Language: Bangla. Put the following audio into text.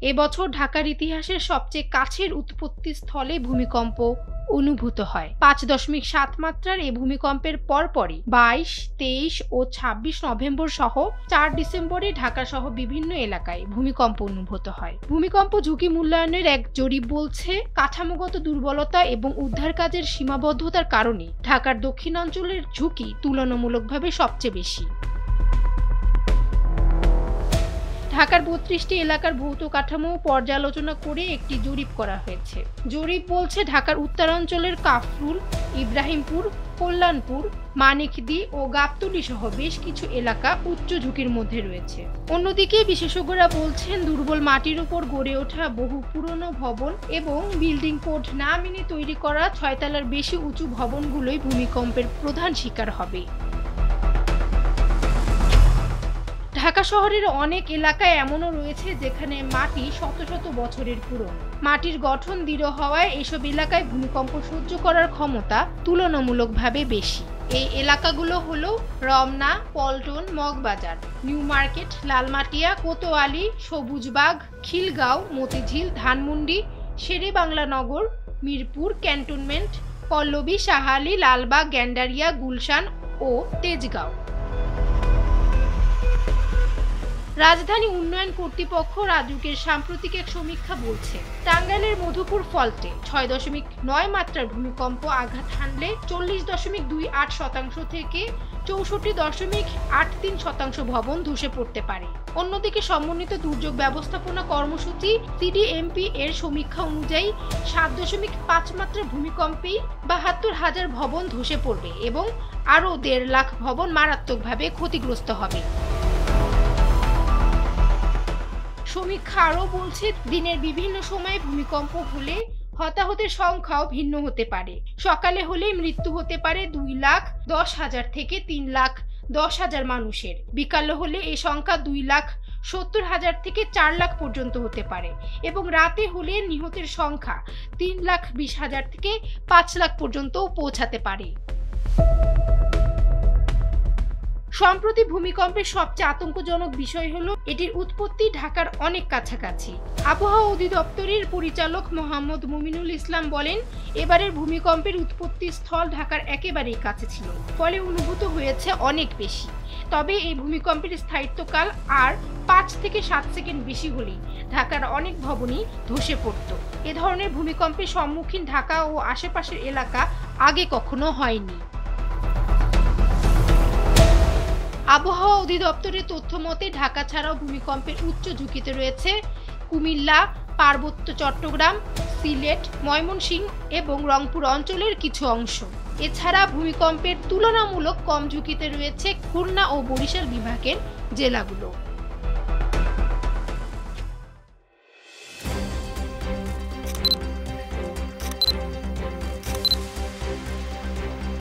এবছর ঢাকার ইতিহাসের সবচেয়ে কাছের উৎপত্তি স্থলে ভূমিকম্প অনুভূত হয়। 5.7 মাত্রার এই ভূমিকম্পের পরপরই 22, 23 ও 26 নভেম্বর সহ 4 ডিসেম্বরে ঢাকা সহ বিভিন্ন এলাকায় ভূমিকম্প অনুভূত হয়। ভূমিকম্প ঝুঁকি মূল্যায়নের এক জরিপ বলছে, কাঠামোগত দুর্বলতা এবং উদ্ধার কাজের সীমাবদ্ধতার কারণে ঢাকার দক্ষিণাঞ্চলের ঝুঁকি তুলনামূলকভাবে সবচেয়ে বেশি। ঢাকার 32টি এলাকার ভৌত কাঠামো পর্যালোচনা করে একটি জরিপ করা হয়েছে। জরিপ বলছে ঢাকার উত্তরাঞ্চলের কাফরুল, ইব্রাহিমপুর, কল্যাণপুর, মানিকদি ও গাবতলী সহ বেশ কিছু এলাকা উচ্চ ঝুঁকির মধ্যে রয়েছে। অন্যদিকে বিশেষজ্ঞরা বলছেন, দুর্বল মাটির উপর গড়ে ওঠা বহু পুরনো ভবন এবং বিল্ডিং কোড না মেনে তৈরি করা 6 তলার বেশি উঁচু ভবনগুলোই ভূমিকম্পের প্রধান শিকার হবে। ঢাকা শহরের অনেক এলাকায় এমনও রয়েছে যেখানে মাটি শত শত বছরের পুরনো। মাটির গঠন দৃঢ় হওয়ায় এসব এলাকায় ভূমিকম্প সহ্য করার ক্ষমতা তুলনামূলকভাবে বেশি। এই এলাকাগুলো হলো রমনা, পল্টন, মগবাজার, নিউ মার্কেট, লালমাটিয়া, কোতোয়ালি, সবুজবাগ, খিলগাঁও, মতিঝিল, ধানমন্ডি, শেরেবাংলা নগর, মিরপুর, ক্যান্টনমেন্ট, পল্লবী, শাহালি, লালবাগ, গ্যান্ডারিয়া, গুলশান ও তেজগাঁও। রাজধানী উন্নয়ন কর্তৃপক্ষ রাজুকের সাম্প্রতিক এক সমীক্ষা বলছে, টাঙ্গাইলের মধুপুর ফল্টে 6.9 মাত্রার ভূমিকম্প আঘাত হানলে 40.28% থেকে 64.83% ভবন ধসে পড়তে পারে। অন্যদিকে সমন্বিত দুর্যোগ ব্যবস্থাপনা কর্মসূচি সিডিএমপি এর সমীক্ষা অনুযায়ী 7.5 মাত্রার ভূমিকম্পেই 72,000 ভবন ধসে পড়বে এবং আরও 1.5 লাখ ভবন মারাত্মকভাবে ক্ষতিগ্রস্ত হবে। সমীক্ষা আরও বলছে, দিনের বিভিন্ন সময়ে ভূমিকম্প হলে হতাহতের সংখ্যাও ভিন্ন হতে পারে। সকালে হলে মৃত্যু হতে পারে 2,10,000 থেকে 3,10,000 মানুষের। বিকালে হলে এই সংখ্যা 2,70,000 থেকে 4 লাখ পর্যন্ত হতে পারে এবং রাতে হলে নিহতের সংখ্যা 3,20,000 থেকে 5 লাখ পর্যন্ত পৌঁছাতে পারে। সম্প্রতি ভূমিকম্পের সবচেয়ে আতঙ্কজনক বিষয় হলো এটির উৎপত্তি ঢাকার অনেক কাছাকাছি। আবহাওয়া অধিদপ্তরের পরিচালক মোহাম্মদ মুমিনুল ইসলাম বলেন, এবারের ভূমিকম্পের উৎপত্তি স্থল ঢাকার একেবারেই কাছে ছিল, ফলে অনুভূত হয়েছে অনেক বেশি। তবে এই ভূমিকম্পের স্থায়িত্বকাল আর 5 থেকে 7 সেকেন্ড বেশি হলেই ঢাকার অনেক ভবনই ধসে পড়ত। এ ধরনের ভূমিকম্পের সম্মুখীন ঢাকা ও আশেপাশের এলাকা আগে কখনো হয়নি। আবহাওয়া অধিদপ্তরের তথ্য মতে ঢাকা ছাড়াও ভূমিকম্পের উচ্চ ঝুঁকিতে রয়েছে কুমিল্লা, পার্বত্য চট্টগ্রাম, সিলেট, ময়মনসিংহ এবং রংপুর অঞ্চলের কিছু অংশ। এছাড়া ভূমিকম্পের তুলনামূলক কম ঝুঁকিতে রয়েছে খুলনা ও বরিশাল বিভাগের জেলাগুলো।